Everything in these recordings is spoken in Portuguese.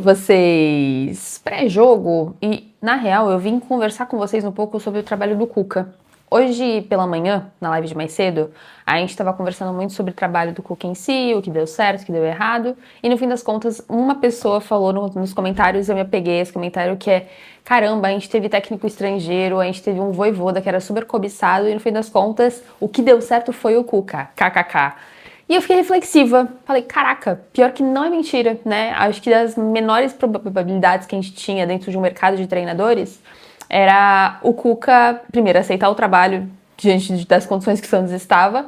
vocês pré-jogo e, na real, eu vim conversar com vocês um pouco sobre o trabalho do Cuca. Hoje pela manhã, na live de mais cedo, a gente estava conversando muito sobre o trabalho do Cuca em si, o que deu certo, o que deu errado, e no fim das contas, uma pessoa falou nos comentários, eu me apeguei a esse comentário, que é: caramba, a gente teve técnico estrangeiro, a gente teve um Vojvoda que era super cobiçado, e no fim das contas, o que deu certo foi o Cuca, kkk. E eu fiquei reflexiva, falei, caraca, pior que não é mentira, né? Acho que das menores probabilidades que a gente tinha dentro de um mercado de treinadores era o Cuca, primeiro, aceitar o trabalho diante das condições que o Santos estava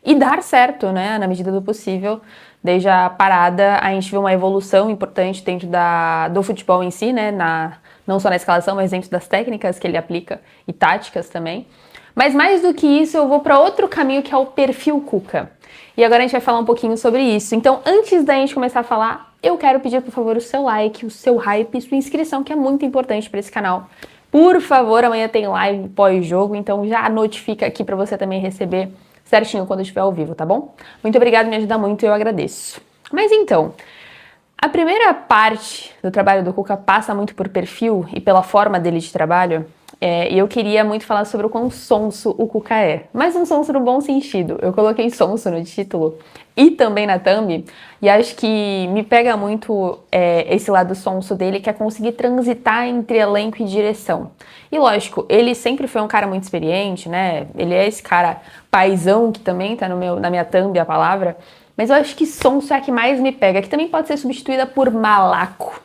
e dar certo, né, na medida do possível. Desde a parada, a gente viu uma evolução importante dentro do futebol em si, né, não só na escalação, mas dentro das técnicas que ele aplica e táticas também. Mas mais do que isso, eu vou para outro caminho, que é o perfil Cuca. E agora a gente vai falar um pouquinho sobre isso. Então, antes da gente começar a falar, eu quero pedir, por favor, o seu like, o seu hype e sua inscrição, que é muito importante para esse canal. Por favor, amanhã tem live pós-jogo, então já notifica aqui para você também receber certinho quando estiver ao vivo, tá bom? Muito obrigada, me ajuda muito e eu agradeço. Mas então, a primeira parte do trabalho do Cuca passa muito por perfil e pela forma dele de trabalho. E eu queria muito falar sobre o quão sonso o Cuca é. Mas um sonso no bom sentido. Eu coloquei sonso no título e também na thumb. E acho que me pega muito esse lado sonso dele, que é conseguir transitar entre elenco e direção. E lógico, ele sempre foi um cara muito experiente, né? Ele é esse cara paizão, que também tá na minha thumb a palavra. Mas eu acho que sonso é a que mais me pega, que também pode ser substituída por malaco.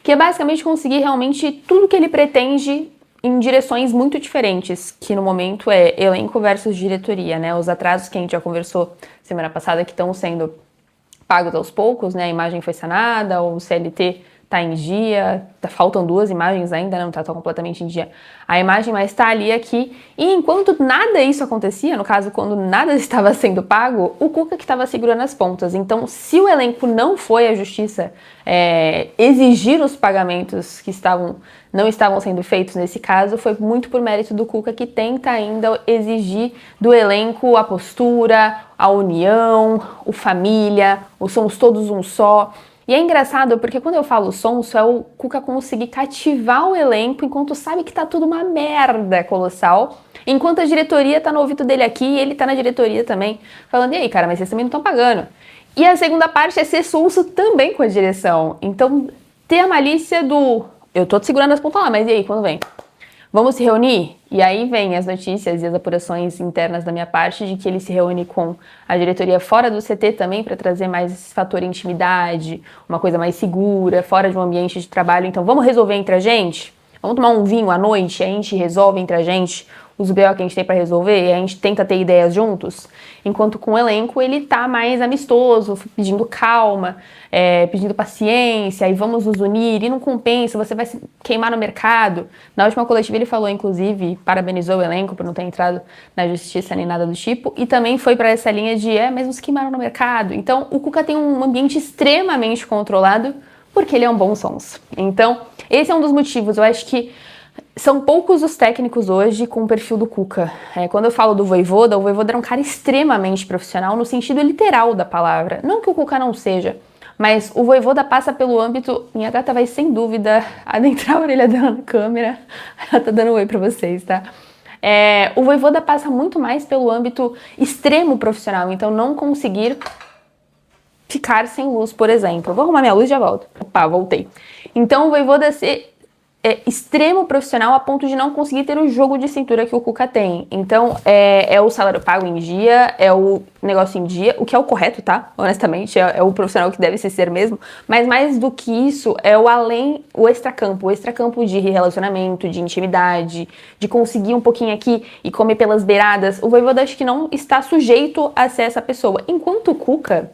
Que é basicamente conseguir realmente tudo que ele pretende em direções muito diferentes, que no momento é elenco versus diretoria, né? Os atrasos que a gente já conversou semana passada, que estão sendo pagos aos poucos, né? A imagem foi sanada, o CLT tá em dia, faltam 2 imagens ainda, não tá completamente em dia a imagem, mas tá ali aqui. E enquanto nada isso acontecia, no caso, quando nada estava sendo pago, o Cuca que estava segurando as pontas. Então, se o elenco não foi à justiça exigir os pagamentos que não estavam sendo feitos nesse caso, foi muito por mérito do Cuca, que tenta ainda exigir do elenco a postura, a união, o família, somos todos um só. E é engraçado porque quando eu falo sonso, é o Cuca conseguir cativar o elenco enquanto sabe que tá tudo uma merda colossal, enquanto a diretoria tá no ouvido dele aqui e ele tá na diretoria também, falando: e aí, cara, mas vocês também não estão pagando. E a segunda parte é ser sonso também com a direção. Então, ter a malícia do: eu tô te segurando as pontas lá, mas e aí, quando vem? Vamos se reunir? E aí vem as notícias e as apurações internas da minha parte de que ele se reúne com a diretoria fora do CT também para trazer mais esse fator intimidade, uma coisa mais segura, fora de um ambiente de trabalho. Então, vamos resolver entre a gente? Vamos tomar um vinho à noite e a gente resolve entre a gente os BO que a gente tem para resolver e a gente tenta ter ideias juntos? Enquanto com o elenco ele tá mais amistoso, pedindo calma, pedindo paciência, e vamos nos unir, e não compensa, você vai se queimar no mercado. Na última coletiva ele falou, inclusive, parabenizou o elenco por não ter entrado na justiça nem nada do tipo, e também foi para essa linha de, mas nos queimaram no mercado. Então o Cuca tem um ambiente extremamente controlado, porque ele é um bom sonso. Então, esse é um dos motivos. Eu acho que são poucos os técnicos hoje com o perfil do Cuca. Quando eu falo do Vojvoda, o Vojvoda era um cara extremamente profissional no sentido literal da palavra. Não que o Cuca não seja, mas o Vojvoda passa pelo âmbito... Minha gata vai, sem dúvida, adentrar a orelha dela na câmera. Ela tá dando um oi pra vocês, tá? O Vojvoda passa muito mais pelo âmbito extremo profissional. Então, não conseguir ficar sem luz, por exemplo. Vou arrumar minha luz e já volto. Opa, voltei. Então, o Vojvoda extremo profissional a ponto de não conseguir ter o jogo de cintura que o Cuca tem. Então, é o salário pago em dia, é o negócio em dia, o que é o correto, tá? Honestamente, é o profissional que deve ser mesmo. Mas mais do que isso, é o extracampo de relacionamento, de intimidade, de conseguir um pouquinho aqui e comer pelas beiradas. O Vojvoda acho que não está sujeito a ser essa pessoa. Enquanto o Cuca,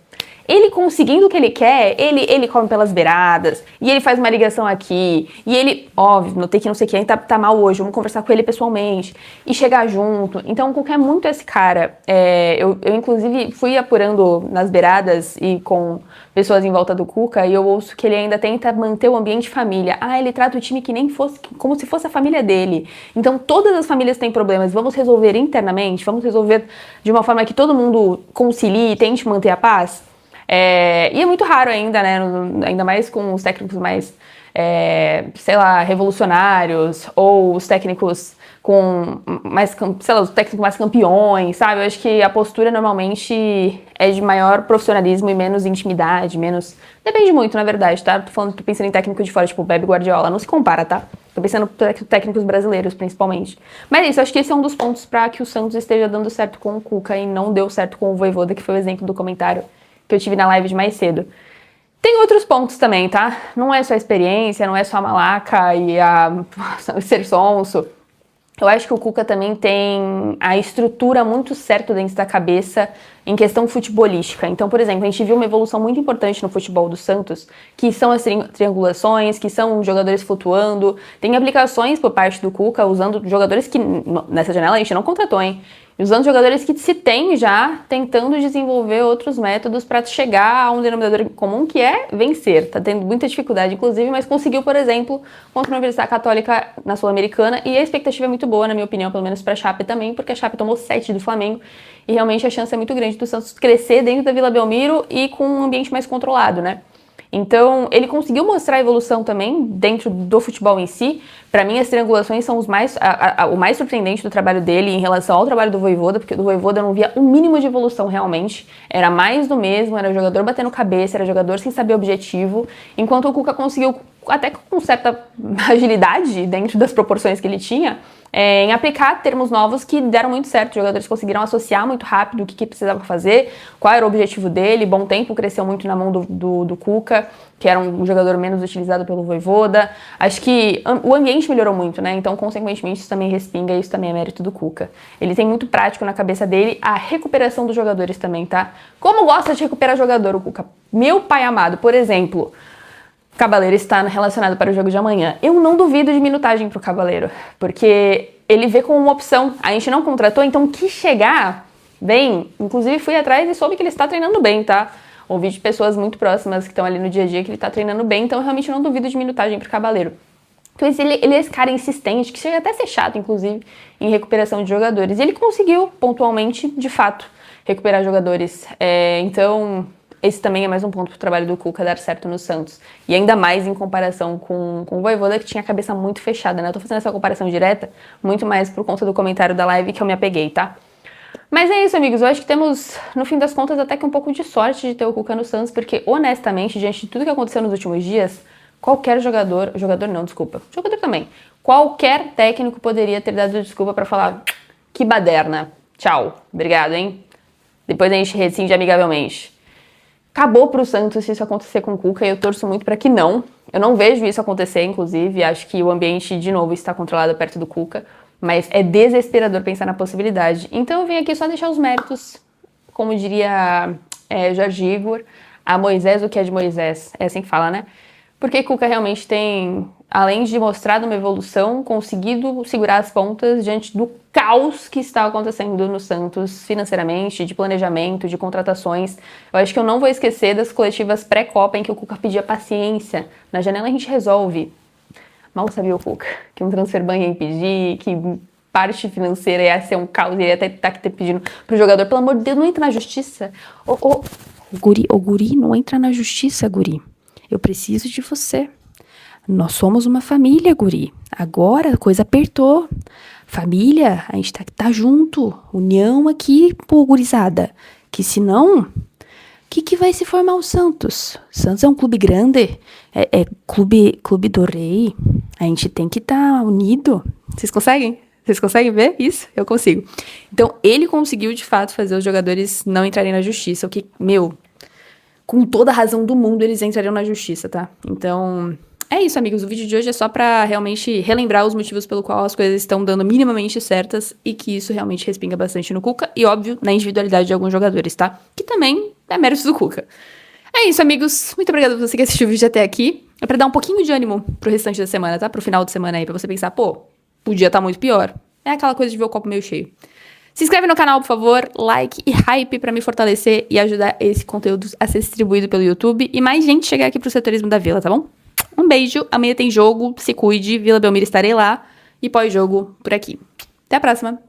ele conseguindo o que ele quer, ele come pelas beiradas, e ele faz uma ligação aqui, e ele, óbvio, notei que não sei quem tá mal hoje, vamos conversar com ele pessoalmente, e chegar junto. Então o Cuca é muito esse cara. Eu inclusive fui apurando nas beiradas e com pessoas em volta do Cuca, e eu ouço que ele ainda tenta manter o ambiente família. Ele trata o time que nem fosse, como se fosse a família dele. Então todas as famílias têm problemas, vamos resolver internamente, vamos resolver de uma forma que todo mundo concilie e tente manter a paz. E é muito raro ainda, né? Ainda mais com os técnicos mais, sei lá, revolucionários, ou os técnicos com mais, sei lá, os técnicos mais campeões, sabe? Eu acho que a postura normalmente é de maior profissionalismo e menos intimidade, menos... Depende muito, na verdade, tá? Tô pensando em técnico de fora, tipo Pep Guardiola, não se compara, tá? Tô pensando em técnicos brasileiros, principalmente. Mas é isso, acho que esse é um dos pontos pra que o Santos esteja dando certo com o Cuca e não deu certo com o Vojvoda, que foi o exemplo do comentário que eu tive na live de mais cedo. Tem outros pontos também, tá? Não é só a experiência, não é só a malaca e o ser sonso. Eu acho que o Cuca também tem a estrutura muito certa dentro da cabeça em questão futebolística. Então, por exemplo, a gente viu uma evolução muito importante no futebol do Santos, que são as triangulações, que são jogadores flutuando. Tem aplicações por parte do Cuca usando jogadores que nessa janela a gente não contratou, hein? Usando jogadores que se tem já, tentando desenvolver outros métodos para chegar a um denominador comum que é vencer. Tá tendo muita dificuldade, inclusive, mas conseguiu, por exemplo, contra a Universidade Católica na Sul-Americana, e a expectativa é muito boa, na minha opinião, pelo menos para a Chape também, porque a Chape tomou 7 do Flamengo, e realmente a chance é muito grande do Santos crescer dentro da Vila Belmiro e com um ambiente mais controlado, né? Então, ele conseguiu mostrar a evolução também dentro do futebol em si. Para mim, as triangulações são o mais surpreendente do trabalho dele em relação ao trabalho do Vojvoda, porque do Vojvoda eu não via um mínimo de evolução realmente. Era mais do mesmo, era jogador batendo cabeça, era jogador sem saber objetivo, enquanto o Cuca conseguiu, até com certa agilidade dentro das proporções que ele tinha, em aplicar termos novos que deram muito certo. Os jogadores conseguiram associar muito rápido o que precisava fazer, qual era o objetivo dele. Bom tempo cresceu muito na mão do Cuca, que era um jogador menos utilizado pelo Vojvoda. Acho que o ambiente melhorou muito, né? Então, consequentemente, isso também respinga, isso também é mérito do Cuca. Ele tem muito prático na cabeça dele a recuperação dos jogadores também, tá? Como gosta de recuperar jogador o Cuca? Meu pai amado, por exemplo... Cabaleiro está relacionado para o jogo de amanhã. Eu não duvido de minutagem pro Cabaleiro, porque ele vê como uma opção. A gente não contratou, então que chegar bem. Inclusive fui atrás e soube que ele está treinando bem, tá? Ouvi de pessoas muito próximas que estão ali no dia a dia que ele está treinando bem, então eu realmente não duvido de minutagem pro Cabaleiro. Então ele é esse cara insistente, que chega até a ser chato, inclusive, em recuperação de jogadores. E ele conseguiu, pontualmente, de fato, recuperar jogadores. Então... Esse também é mais um ponto pro trabalho do Cuca dar certo no Santos. E ainda mais em comparação com o Vojvoda, que tinha a cabeça muito fechada, né? Eu tô fazendo essa comparação direta, muito mais por conta do comentário da live que eu me apeguei, tá? Mas é isso, amigos. Eu acho que temos, no fim das contas, até que um pouco de sorte de ter o Cuca no Santos, porque, honestamente, diante de tudo que aconteceu nos últimos dias, qualquer jogador também, qualquer técnico poderia ter dado desculpa pra falar que baderna, tchau, obrigado, hein? Depois a gente rescinde amigavelmente. Acabou pro Santos se isso acontecer com o Cuca, e eu torço muito para que não. Eu não vejo isso acontecer, inclusive. Acho que o ambiente, de novo, está controlado perto do Cuca. Mas é desesperador pensar na possibilidade. Então eu vim aqui só deixar os méritos, como diria Jorge Igor, a Moisés o que é de Moisés. É assim que fala, né? Porque Cuca realmente tem, além de mostrar uma evolução, conseguido segurar as pontas diante do caos que está acontecendo no Santos financeiramente, de planejamento, de contratações. Eu acho que eu não vou esquecer das coletivas pré-Copa em que o Cuca pedia paciência. Na janela a gente resolve. Mal sabia o Cuca que um transfer ban ia impedir, que parte financeira ia ser um caos, ia até estar pedindo pro jogador, pelo amor de Deus, não entra na justiça. Guri, não entra na justiça, guri. Eu preciso de você. Nós somos uma família, guri. Agora a coisa apertou. Família, a gente tá junto. União aqui, pô, gurizada. Que senão, o que vai se formar o Santos? Santos é um clube grande. É clube do rei. A gente tem que estar unido. Vocês conseguem? Vocês conseguem ver isso? Eu consigo. Então, ele conseguiu, de fato, fazer os jogadores não entrarem na justiça. O que, com toda a razão do mundo, eles entrariam na justiça, tá? Então, é isso, amigos. O vídeo de hoje é só pra realmente relembrar os motivos pelo qual as coisas estão dando minimamente certas e que isso realmente respinga bastante no Cuca e, óbvio, na individualidade de alguns jogadores, tá? Que também é mérito do Cuca. É isso, amigos. Muito obrigada por você que assistiu o vídeo até aqui. É pra dar um pouquinho de ânimo pro restante da semana, tá? Pro final de semana aí, pra você pensar, pô, podia estar muito pior. É aquela coisa de ver o copo meio cheio. Se inscreve no canal, por favor, like e hype pra me fortalecer e ajudar esse conteúdo a ser distribuído pelo YouTube e mais gente chegar aqui pro setorismo da Vila, tá bom? Um beijo, amanhã tem jogo, se cuide, Vila Belmiro estarei lá e pós-jogo por aqui. Até a próxima!